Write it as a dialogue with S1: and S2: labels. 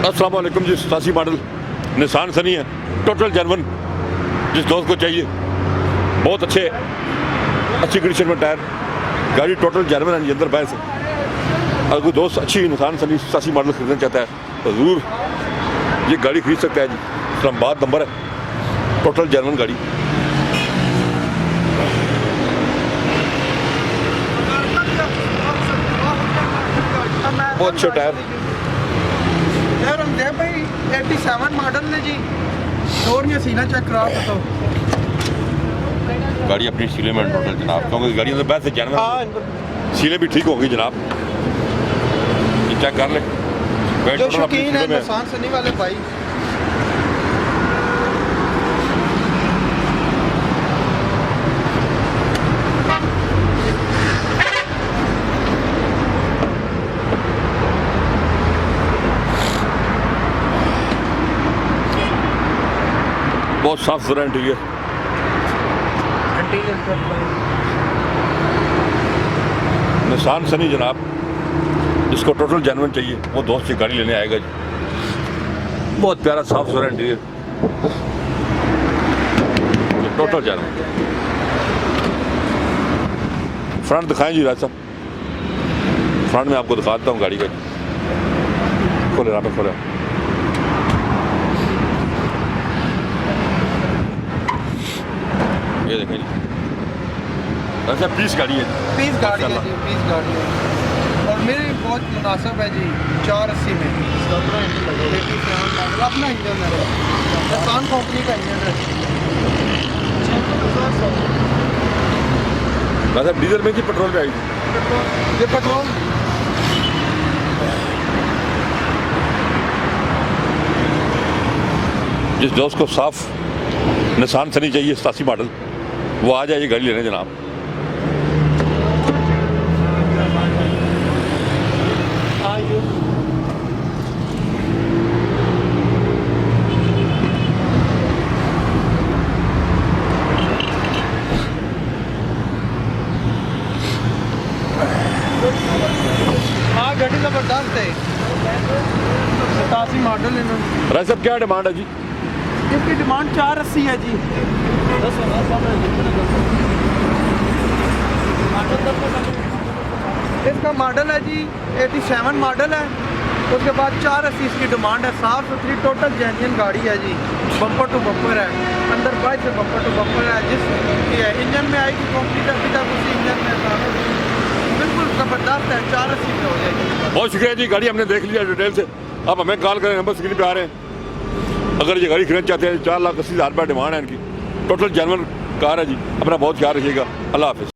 S1: अस्सलाम वालेकुम जी। 87 model Nissan Sunny है, टोटल जेन्युइन। जिस दोस्त को चाहिए, बहुत अच्छी कंडीशन में टायर, गाड़ी टोटल जेन्युइन है जी, अंदर बैस है। अगर कोई दोस्त अच्छी निसान सनी 87 मॉडल खरीदना चाहता है तो ज़रूर ये गाड़ी खरीद सकता है जी। इस्लामाबाद नंबर है, टोटल जेन्युइन गाड़ी। बहुत अच्छे टायर।
S2: भाई 87 मॉडल ने जी, थोड़ी सीना चेक करा तो
S1: गाड़ी अपनी सीले में टोटल जनाब, क्योंकि गाड़ी अंदर बैठ से जाना, सीलें भी ठीक होंगी जनाब। ये चेक कर ले,
S2: जो शौकीन है निसान सनी वाले भाई।
S1: बहुत साफ सुथरा इंटीरियर। निसान सनी जनाब, जिसको टोटल जेन्युइन चाहिए वो दोस्त की गाड़ी लेने आएगा जी। बहुत प्यारा साफ सुथरा इंटीरियर, टोटल जेन्युइन। फ्रंट दिखाएं जी राज साहब, फ्रंट में आपको दिखाता हूँ गाड़ी का। खोले यहाँ पे, खोले। ये देखें जी, अच्छा पीस गाड़ी है,
S2: पीस गाड़ी है जी, पीस गाड़ी है और मेरी बहुत मुनासिब है जी। 480 में अपना इंजन है, निसान कंपनी का इंजन है।
S1: अच्छा डीजल में जी, पेट्रोल पे आई थी?
S2: ये पेट्रोल
S1: जिस दोस्त को साफ निसान सनी चाहिए 87 मॉडल, वो आ जाइए गाड़ी लेने जनाब।
S2: हाँ गाड़ी ज़बरदस्त है। 87 मॉडल इन्होंने।
S1: राज साहब क्या डिमांड है जी?
S2: इसकी डिमांड 480 है जी। इसका मॉडल है जी 87 मॉडल है। उसके बाद 480 इसकी डिमांड है। साफ सुथरी टोटल जेन्युइन गाड़ी है जी, बम्पर टू बम्पर है, अंदर बाहर से बम्पर टू बम्पर है। जिस इंजन में आएगी कंपनी का अभी तक उसी इंजन में बिल्कुल ज़बरदस्त है। 480 में हो जाएगी।
S1: बहुत शुक्रिया जी, गाड़ी हमने देख लिया डिटेल से। अब हमें कॉल करें, नंबर स्क्रीन पे आ रहे हैं। अगर ये गाड़ी खरीदना चाहते हैं, 4,80,000 रुपये डिमांड है इनकी। टोटल जेन्युइन कार है जी। अपना बहुत ख्याल रखिएगा। अल्लाह हाफिज़।